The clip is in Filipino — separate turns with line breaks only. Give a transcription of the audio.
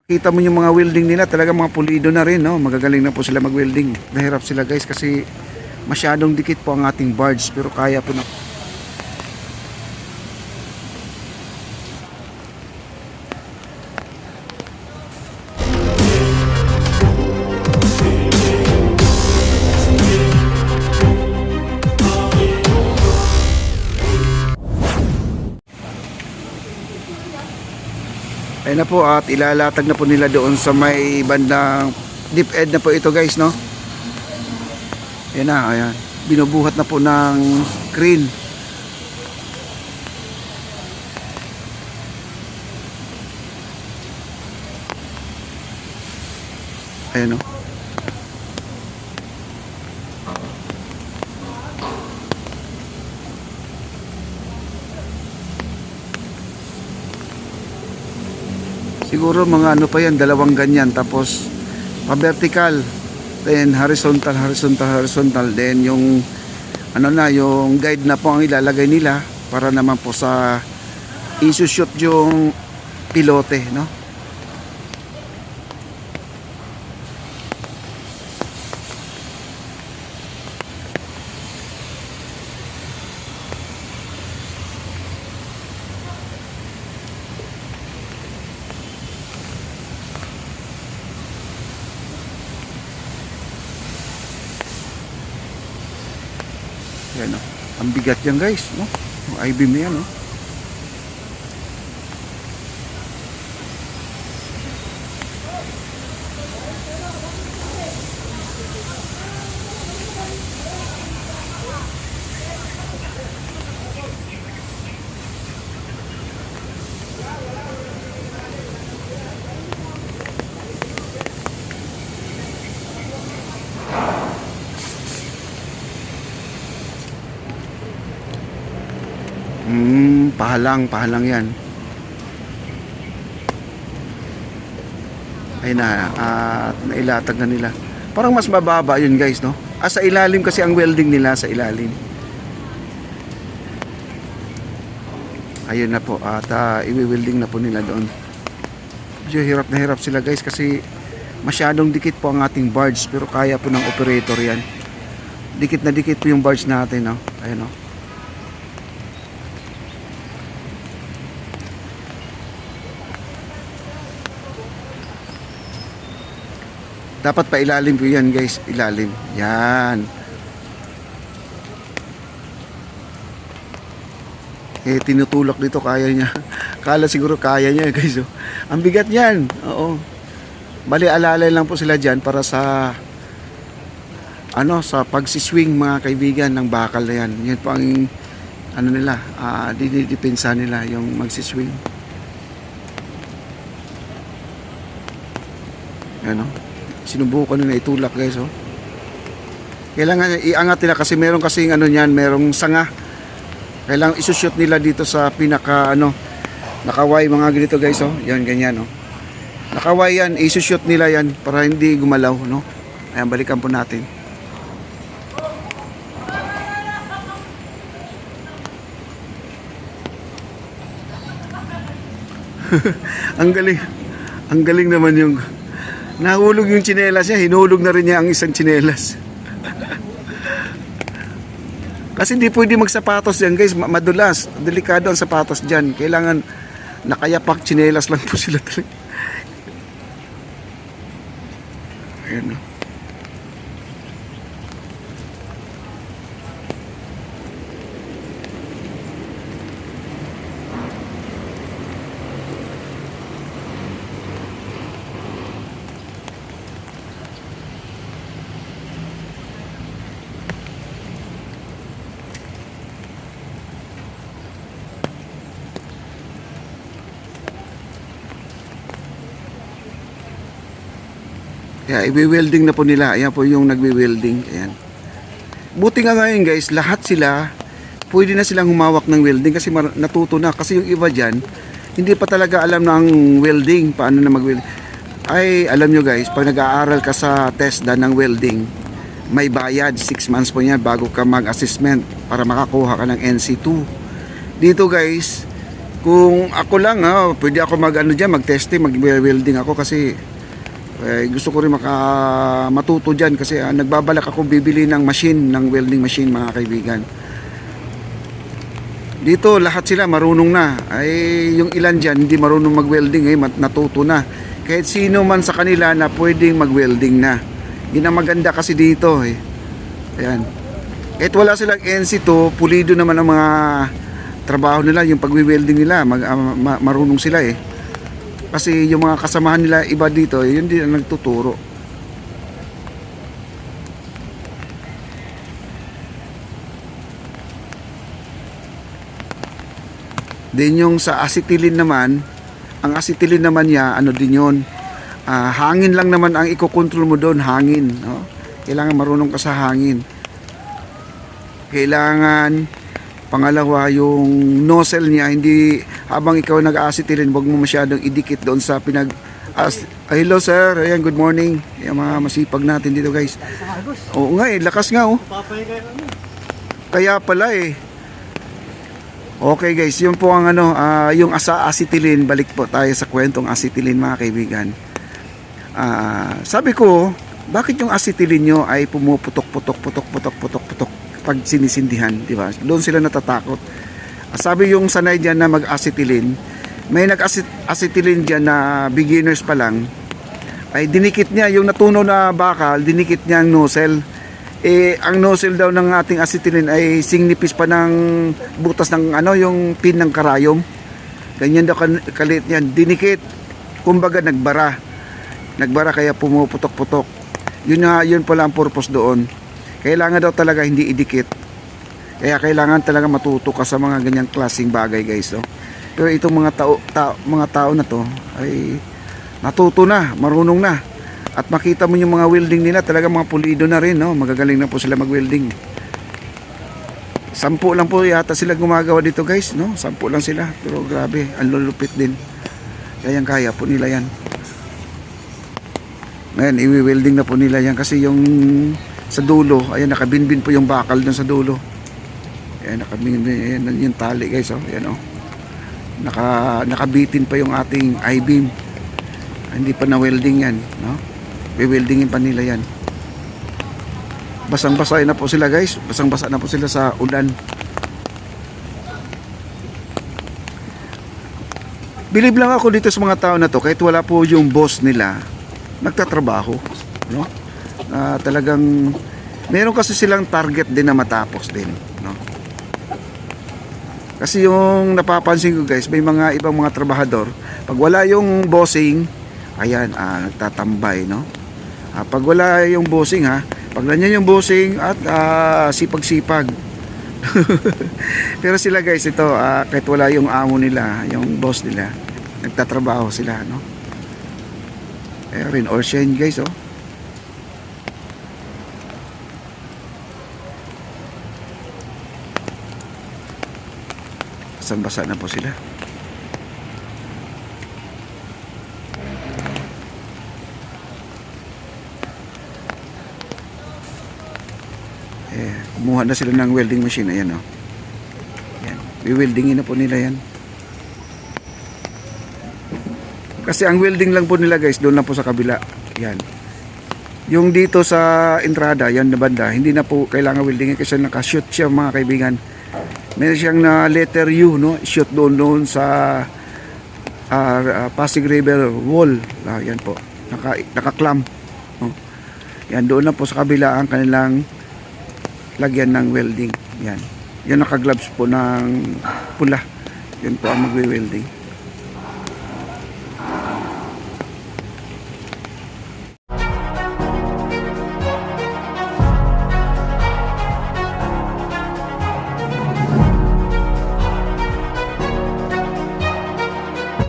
Kita mo yung mga welding nila, talaga mga pulido na rin, no? Magagaling na po sila mag-welding. Nahirap sila guys kasi masyadong dikit po ang ating barge, pero kaya po na. Ayun na po at ilalatag na po nila doon sa may bandang deep end na po ito guys, no? Ayan na, ayan. Binubuhat na po ng crane. Ayan, no? Siguro mga ano pa yan, dalawang ganyan, tapos pa vertical, then horizontal, then yung ano na, yung guide na po ang ilalagay nila para naman po sa isushoot yung pilote, no? Yan, no? Ang bigat yan guys, no? Yung I-beam na yan, no? Pahalang yan. Ay na, at nailatag na nila. Parang mas mababa yun guys, no? Sa ilalim kasi ang welding nila, sa ilalim. Ayun na po, at i-welding na po nila doon. Medyo hirap na hirap sila guys kasi masyadong dikit po ang ating barge, pero kaya po ng operator yan. Dikit na dikit po yung barge natin, no? Ayun, no? Dapat pa ilalim po yan guys, ilalim. Yan. Tinutulak dito, kaya niya. Kala siguro kaya niya guys, oh. Ang bigat niyan. Oo. Bali alalay lang po sila diyan para sa ano, sa pagsiswing mga kaibigan ng bakal na yan. Yan po ang ano nila, dinidepensa nila yung magsiswing. Ano? Sinubukan nila itulak guys, oh. Kailangan iangat nila kasi meron kasing ano niyan, merong sanga. Kailangan isushoot nila dito sa pinaka ano, nakaway mga ganito guys, oh. Yan ganyan, oh. Nakaway yan, isushoot nila yan para hindi gumalaw, no. Ayan, balikan po natin. Ang galing. Ang galing naman yung nahulog yung tsinelas niya, hinulog na rin niya ang isang tsinelas. Kasi hindi pwede magsapatos yan guys, madulas, delikado ang sapatos dyan. Kailangan nakayapak tsinelas lang po sila talaga. Ayan, no? Kaya i-welding na po nila. Ayan po yung nagwe-welding. Ayan. Buti nga ngayon guys, lahat sila pwede na silang humawak ng welding kasi natuto na. Kasi yung iba dyan, hindi pa talaga alam ng welding, paano na mag-welding. Ay, alam nyo guys, pag nag-aaral ka sa TESDA ng welding, may bayad, 6 months po yan bago ka mag-assessment para makakuha ka ng NC2. Dito guys, Kung ako lang, pwede ako mag-ano dyan, mag-testing, mag-welding ako kasi gusto ko rin matuto dyan kasi nagbabalak ako bibili ng machine, ng welding machine mga kaibigan. Dito lahat sila marunong na. Ay yung ilan dyan hindi marunong mag-welding, natuto na. Kahit sino man sa kanila na pwedeng mag-welding na. Yun ang maganda kasi dito Ayan. Kahit wala silang NC2, pulido naman ang mga trabaho nila, yung pag-welding nila, marunong sila Kasi yung mga kasamahan nila iba dito, yun din ang nagtuturo. Din yung sa acetylene naman, ang acetylene naman niya, ano din yun, hangin lang naman ang ikokontrol mo doon, hangin. No? Kailangan marunong ka sa hangin. Kailangan, pangalawa, yung nozzle niya, hindi, habang ikaw nag-acetylene, wag mo masyadong idikit doon sa hello sir, ayan, good morning. Yung mga masipag natin dito guys. Oo nga lakas nga Kaya pala Okay guys, yun po ang yung acetylene, balik po tayo sa kwentong acetylene mga kaibigan. Sabi ko, bakit yung acetylene nyo ay pumuputok pag sinisindihan, di ba? Doon sila natatakot. Sabi yung sanay dyan na mag-acetylene, may nag-acetylene dyan na beginners pa lang, ay dinikit niya, yung natunaw na bakal, dinikit niya ang nozzle. Ang nozzle daw ng ating acetylene ay singnipis pa ng butas ng yung pin ng karayom. Ganyan daw kalit yan, dinikit. Kumbaga nagbara kaya pumuputok-putok. Yun pala ang purpose doon. Kailangan daw talaga hindi idikit. Kaya kailangan talaga matuto ka sa mga ganyang klaseng bagay guys. Pero itong mga tao na to ay natuto na, marunong na. At makita mo yung mga welding nila, talaga mga pulido na rin, magagaling na po sila mag-welding. 10 lang po yata sila gumagawa dito guys, 10 lang sila. Pero grabe, ang lulupit din. Kaya po nila yan. Ngayon, i-welding na po nila yan kasi yung sa dulo, ayan, nakabinbin po yung bakal dun sa dulo. Ayan, nakabinbin, ayan yung tali guys, ayan nakabitin pa yung ating I-beam. Hindi pa na-welding yan, i-weldingin pa nila yan. Basang-basa na po sila guys, basang-basa na po sila sa ulan. Believe lang ako dito sa mga tao na to, kahit wala po yung boss nila, nagtatrabaho, talagang meron kasi silang target din na matapos din, Kasi yung napapansin ko guys, may mga ibang mga trabahador, pag wala yung bossing, ayan, nagtatambay, pag wala yung bossing pag nanyan yung bossing at sipag-sipag. Pero sila guys, ito kahit wala yung amo nila, yung boss nila, nagtatrabaho sila, rin or shine guys, basang-basa na po sila. Kumuha na sila ng welding machine, ayan Yan. I-weldingin na po nila yan. Kasi ang welding lang po nila guys, doon lang po sa kabila. Yan. Yung dito sa entrada, yan na banda, hindi na po kailangan weldingin kasi naka-shoot siya mga kaibigan. Meron siyang na letter U, shoot doon sa Pasig River wall. Yan po. Naka-clamp. Yan, doon na po sa kabila ang kanilang lagyan ng welding. Yan. Yan naka-gloves po ng pula. Yan po ang magwe-welding.